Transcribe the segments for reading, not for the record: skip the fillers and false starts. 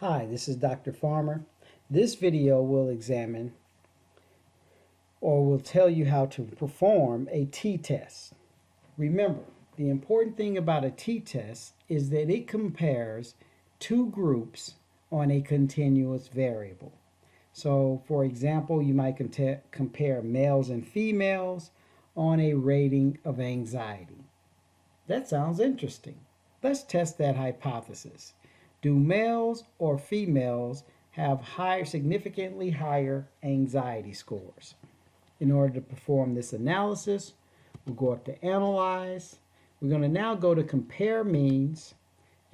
Hi, this is Dr. Farmer. This video will examine or will tell you how to perform a t-test. Remember, the important thing about a t-test is that it compares two groups on a continuous variable. So, for example, you might compare males and females on a rating of anxiety. That sounds interesting. Let's test that hypothesis. Do males or females have significantly higher anxiety scores? In order to perform this analysis, we'll go up to Analyze. We're going to now go to Compare Means,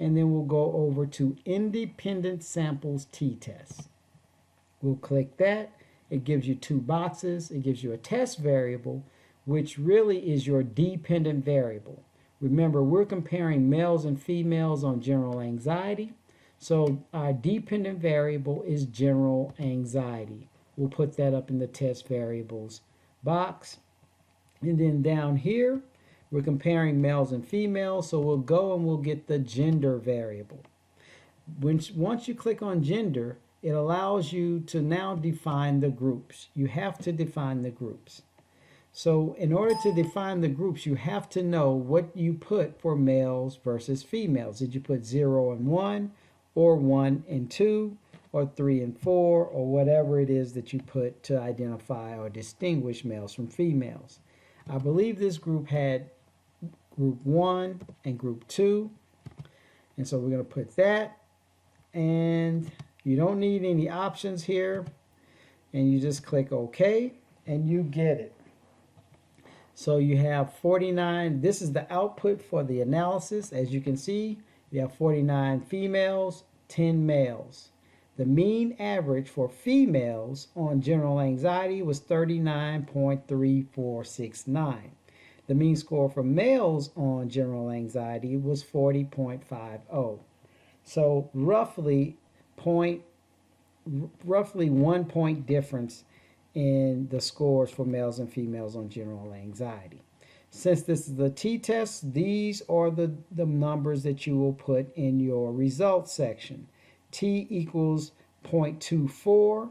and then we'll go over to Independent Samples t-test. We'll click that. It gives you two boxes. It gives you a test variable, which really is your dependent variable. Remember, we're comparing males and females on general anxiety. So our dependent variable is general anxiety. We'll put that up in the test variables box. And then down here, we're comparing males and females. So we'll go and we'll get the gender variable. Once you click on gender, it allows you to now define the groups. You have to define the groups. So in order to define the groups, you have to know what you put for males versus females. Did you put 0 and 1, or 1 and 2, or 3 and 4, or whatever it is that you put to identify or distinguish males from females? I believe this group had group 1 and group 2. And so we're going to put that. And you don't need any options here. And you just click OK, and you get it. So you have 49. This is the output for the analysis. As you can see, you have 49 females, 10 males. The mean average for females on general anxiety was 39.3469. The mean score for males on general anxiety was 40.50. So roughly 1 point difference in the scores for males and females on general anxiety. Since this is the t-test, these are the numbers that you will put in your results section. T equals 0.24,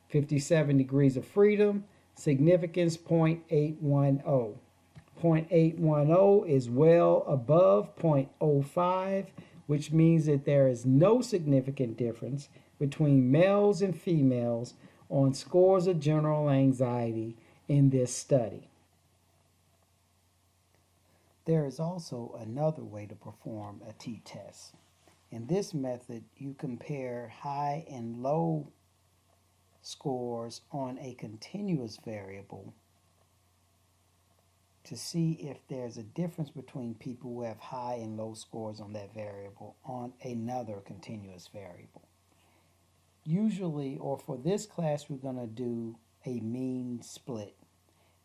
57 degrees of freedom, significance 0.810. 0.810 is well above 0.05, which means that there is no significant difference between males and females on scores of general anxiety in this study. There is also another way to perform a t-test. In this method, you compare high and low scores on a continuous variable to see if there's a difference between people who have high and low scores on that variable on another continuous variable. Usually, or for this class, we're going to do a mean split,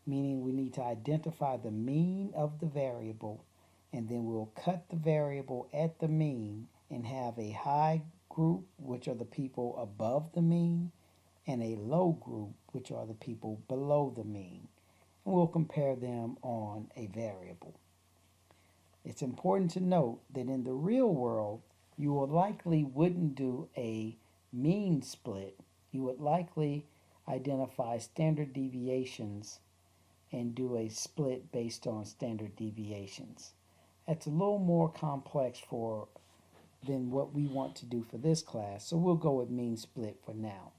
meaning we need to identify the mean of the variable, and then we'll cut the variable at the mean and have a high group, which are the people above the mean, and a low group, which are the people below the mean. And we'll compare them on a variable. It's important to note that in the real world, you will likely wouldn't do a mean split. You would likely identify standard deviations and do a split based on standard deviations. That's a little more complex than what we want to do for this class, so we'll go with mean split for now.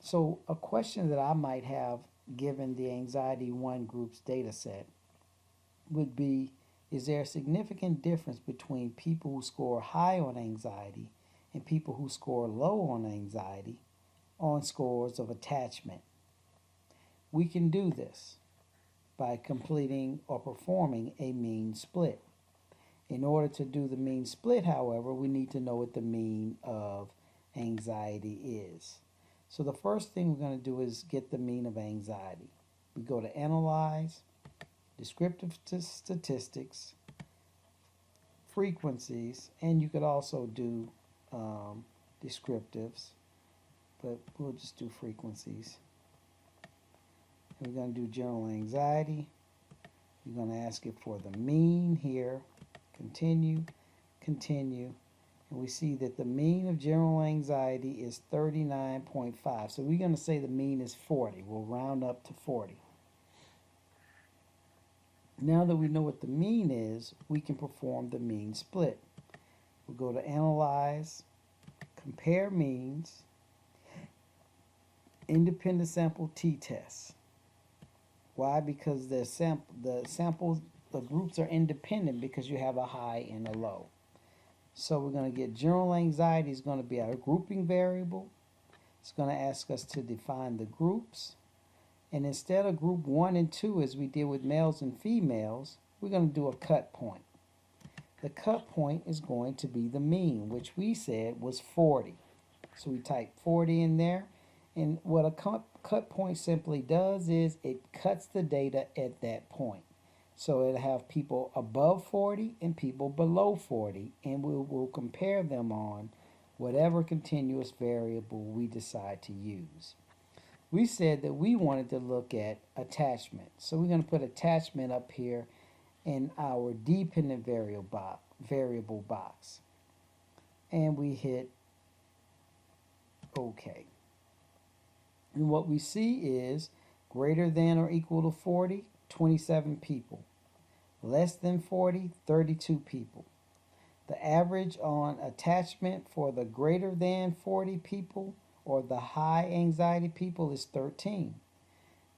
So a question that I might have given the Anxiety 1 group's data set would be, is there a significant difference between people who score high on anxiety and people who score low on anxiety on scores of attachment? We can do this by completing or performing a mean split. In order to do the mean split, however, we need to know what the mean of anxiety is. So the first thing we're going to do is get the mean of anxiety. We go to Analyze, Descriptive Statistics, Frequencies, and you could also do descriptives, but we'll just do frequencies. And we're going to do general anxiety. You're going to ask it for the mean here, continue, continue, And we see that the mean of general anxiety is 39.5. So we're going to say the mean is 40. We'll round up to 40. Now that we know what the mean is, we can perform the mean split. We'll go to Analyze, Compare Means, Independent Sample T-Test. Why? Because the groups are independent because you have a high and a low. So we're going to get general anxiety is going to be our grouping variable. It's going to ask us to define the groups. And instead of group 1 and 2 as we did with males and females, we're going to do a cut point. The cut point is going to be the mean, which we said was 40. So we type 40 in there. And what a cut point simply does is it cuts the data at that point. So it'll have people above 40 and people below 40, and we'll compare them on whatever continuous variable we decide to use. We said that we wanted to look at attachment. So we're going to put attachment up here in our dependent variable box. And we hit OK. And what we see is greater than or equal to 40, 27 people. Less than 40, 32 people. The average on attachment for the greater than 40 people or the high anxiety people is 13.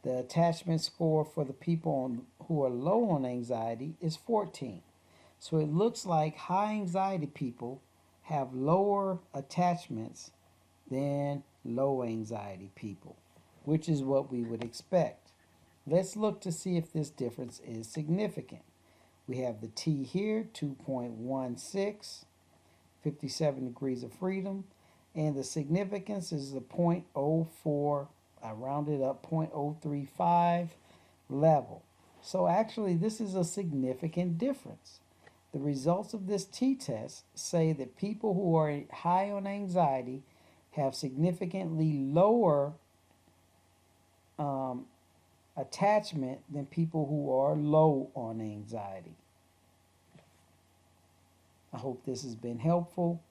The attachment score for the people who are low on anxiety is 14. So it looks like high anxiety people have lower attachments than low anxiety people, which is what we would expect. Let's look to see if this difference is significant. We have the T here, 2.16, 57 degrees of freedom, and the significance is the 0.04, I rounded up 0.035 level. So actually this is a significant difference. The results of this t-test say that people who are high on anxiety have significantly lower attachment than people who are low on anxiety. I hope this has been helpful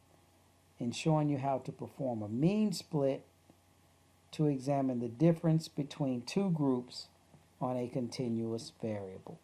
in showing you how to perform a mean split to examine the difference between two groups on a continuous variable.